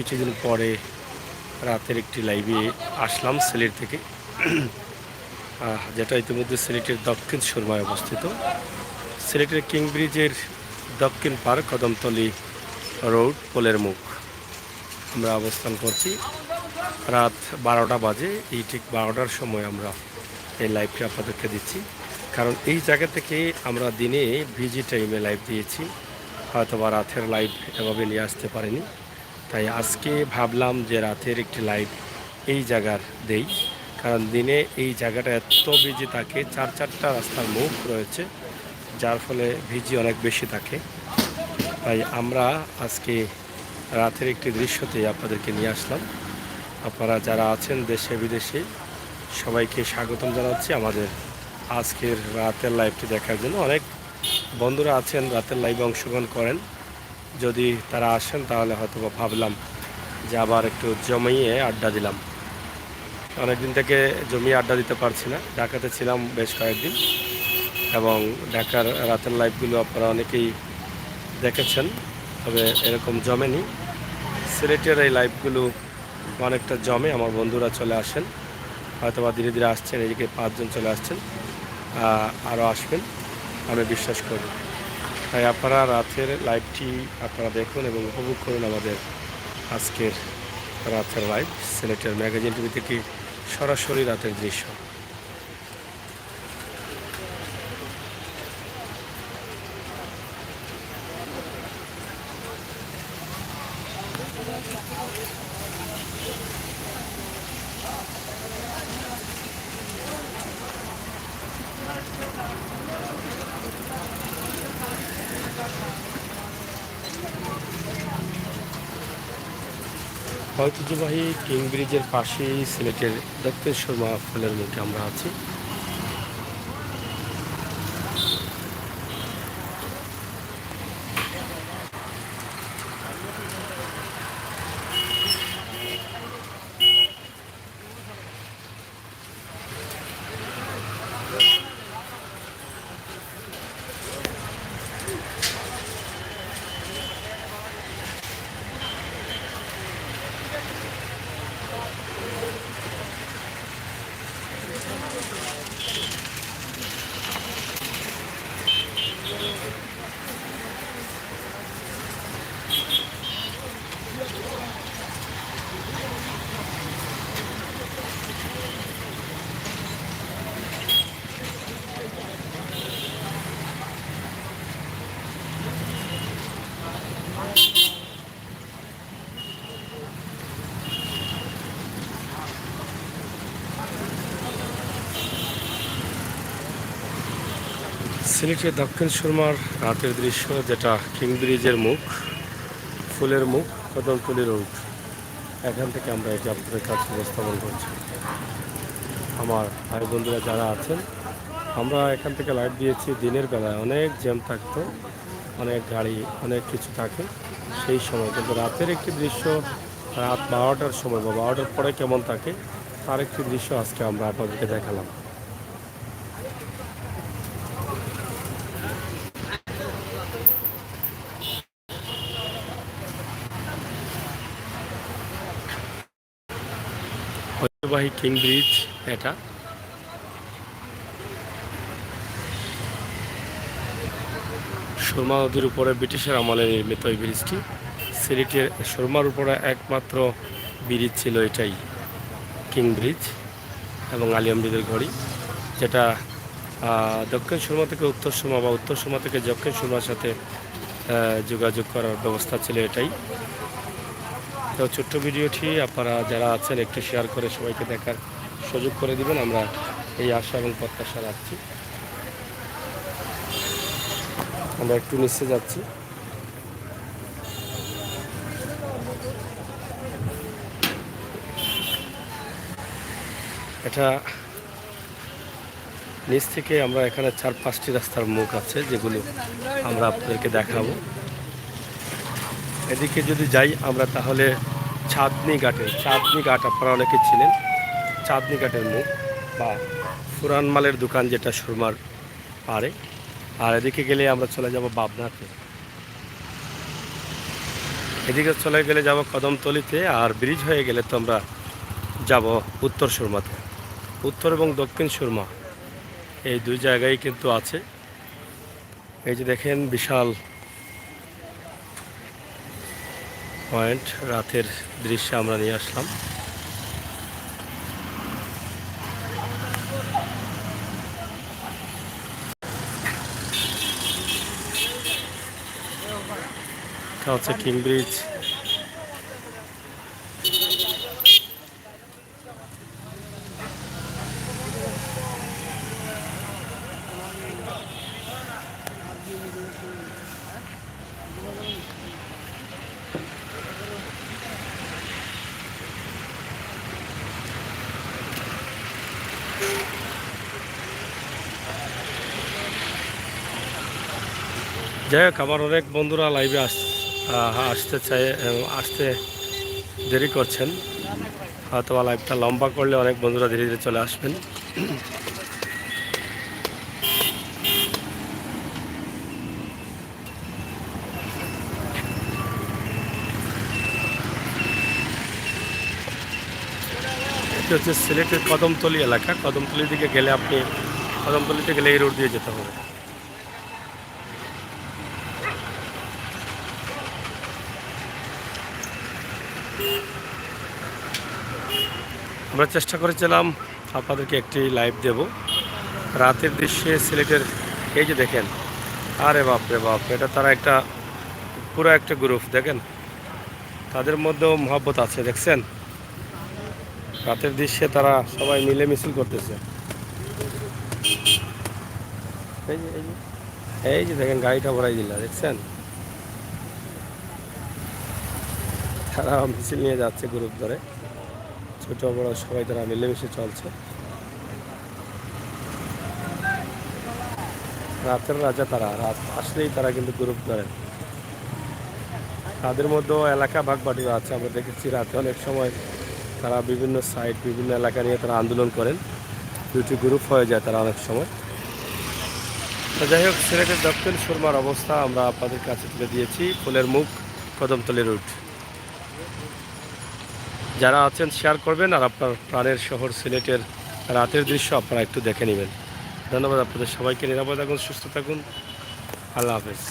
কিছুদিন পরে রাতের একটি লাইভে আসলাম সিলেট থেকে, যেটা ইতিমধ্যে সিলেটের দক্ষিণ সুরমায় অবস্থিত। সিলেটের কিং ব্রিজের দক্ষিণ পার কদমতলী রোড পোলের মুখ আমরা অবস্থান করছি। রাত 12টা বাজে, এই ঠিক 12টার সময় আমরা এই লাইভটি আপনাদেরকে দিচ্ছি, কারণ এই জায়গা থেকে আমরা দিনে ভিজি টাইমে লাইভ দিয়েছি, হয়তো বা রাতের লাইভ এভাবে নিয়ে আসতে পারিনি। তাই আজকে ভাবলাম যে রাতের একটি লাইভ এই জায়গার দেই, কারণ দিনে এই জায়গাটা এত ভিজি থাকে, চারটা রাস্তার মুখ রয়েছে, যার ফলে ভিজি অনেক বেশি থাকে। তাই আমরা আজকে রাতের একটি দৃশ্যতে আপনাদেরকে নিয়ে আসলাম। আপনারা যারা আছেন দেশে বিদেশে সবাইকে স্বাগতম জানাচ্ছি আমাদের আজকের রাতের লাইভটি দেখার জন্য। অনেক বন্ধুরা আছেন রাতের লাইভে অংশগ্রহণ করেন, যদি তারা আসেন তাহলে হয়তো ভাবলাম যে আবার একটু জমিয়ে আড্ডা দিলাম। অনেকদিন থেকে জমিয়ে আড্ডা দিতে পারছি না, ঢাকাতে ছিলাম বেশ কয়েকদিন, এবং ঢাকার রাতের লাইভগুলো আপনারা অনেকেই দেখেছেন, তবে এরকম জমেনি। সিলেটের এই লাইভগুলো অনেকটা জমে, আমার বন্ধুরা চলে আসেন, হয়তো বা ধীরে ধীরে আসছেন, এদিকে 5 জন চলে আসছেন, আরও আসবেন আমি বিশ্বাস করি। তাই আপনারা রাতের লাইভটি আপনারা দেখুন এবং উপভোগ করুন আমাদের আজকের রাতের লাইভ সিলেটের ম্যাগাজিন টিভি থেকে সরাসরি রাতের দৃশ্য। ঐতিহ্যবাহী কিং ব্রিজের পাশেই সিলেটের দক্ষিণ সুরমা ফুলের মুখে আমরা আছি। সিলেটের দক্ষিণ সুরমার রাতের দৃশ্য, যেটা কিং ব্রিজের মুখ, ফুলের মুখ, কদমতলী রোড, এখান থেকে আমরা এটি আপনাদের কাছে উপস্থাপন করছি। আমার ভাই বন্ধুরা যারা আছেন, আমরা এখান থেকে লাইভ দিয়েছি দিনের বেলায়, অনেক জ্যাম থাকতো, অনেক গাড়ি, অনেক কিছু থাকে সেই সময়, কিন্তু রাতের একটি দৃশ্য রাত 12টার সময় বা 12টার পরে কেমন থাকে তার একটি দৃশ্য আজকে আমরা আপনাদেরকে দেখালাম। ঐতিহ্যবাহী কিং ব্রিজ এটা, সুরমা নদীর উপরে ব্রিটিশের আমলে নির্মিত এই ব্রিজটি। সিলেটের সুরমার উপরে একমাত্র ব্রিজ ছিল এটাই, কিং ব্রিজ এবং আলিয়ামৃদের ঘড়ি, যেটা দক্ষিণ সুরমা থেকে উত্তর সুরমা বা উত্তর সুরমা থেকে দক্ষিণ সুরমার সাথে যোগাযোগ করার ব্যবস্থা ছিল এটাই। তো ছোট্ট ভিডিওটি আপনারা যারা আছেন একটু শেয়ার করে সবাইকে দেখার সুযোগ করে দিবেন, আমরা এই আশা এবং প্রত্যাশা রাখছি। আমরা একটু নিচে যাচ্ছি। এটা নিচ থেকে আমরা এখানে 4-5টি রাস্তার মুখ আছে, যেগুলো আমরা আপনাদেরকে দেখাবো। এদিকে যদি যাই আমরা তাহলে চাঁদনি ঘাট আপনারা অনেকে ছিলেন, চাঁদনি ঘাটের মুখ বা পুরান মালের দোকান, যেটা সুরমার পারে। আর এদিকে গেলে আমরা চলে যাব পাবনাতে। এদিকে চলে গেলে যাব কদমতলিতে, আর ব্রিজ হয়ে গেলে তো আমরা যাব উত্তর সুরমাতে। উত্তর এবং দক্ষিণ সুরমা এই দুই জায়গায় কিন্তু আছে। এই যে দেখেন বিশাল পয়েন্ট, রাতের দৃশ্যে আমরা নিয়ে আসলাম। এটা হচ্ছে কিং ব্রিজ। যাই হোক, আমার অনেক বন্ধুরা লাইভে আসতে চায়, আসতে দেরি করছেন। হয়তো লাইভটা লম্বা করলে অনেক বন্ধুরা ধীরে ধীরে চলে আসবেন। এটি হচ্ছে সিলেটের কদমতলি এলাকা। কদমতলির দিকে গেলে আপনি, কদমতলিতে গেলে এই রোড দিয়ে যেতে হবে। আমরা চেষ্টা করেছিলাম আপনাদেরকে একটি লাইভ দেব রাতের দৃশ্যে সিলেটের। এই যে দেখেন, আরে বাপ রে বাপ, এটা তারা একটা পুরো একটা গ্রুপ দেখেন, তাদের মধ্যেও মহব্বত আছে দেখছেন। রাতের দৃশ্যে তারা সবাই মিলে মিছিল করতেছে। এই যে দেখেন, গাড়িটা ভরাই দিল দেখছেন, তারা মিছিল নিয়ে যাচ্ছে গ্রুপ ধরে, ছোট বড় সবাই তারা মিলেমিশে চলছে। রাতের রাজা তারা, রাত আসলেই তারা কিন্তু গ্রুপ ধরেন। তাদের মধ্যেও এলাকা ভাগবাটিরা আছে। আমরা দেখেছি রাতে অনেক সময় তারা বিভিন্ন সাইট, বিভিন্ন এলাকা নিয়ে তারা আন্দোলন করেন, দুটি গ্রুপ হয়ে যায় তারা অনেক সময়। তো যাই হোক, সিলেটের দক্ষিণ সুরমার অবস্থা আমরা আপনাদের কাছে তুলে দিয়েছি। ফুলের মুখ, কদমতলি রুট। যারা আছেন শেয়ার করবেন, আর আপনার প্রাণের শহর সিলেটের রাতের দৃশ্য আপনারা একটু দেখে নেবেন। ধন্যবাদ আপনাদের সবাইকে। নিরাপদ থাকুন, সুস্থ থাকুন। আল্লাহ হাফেজ।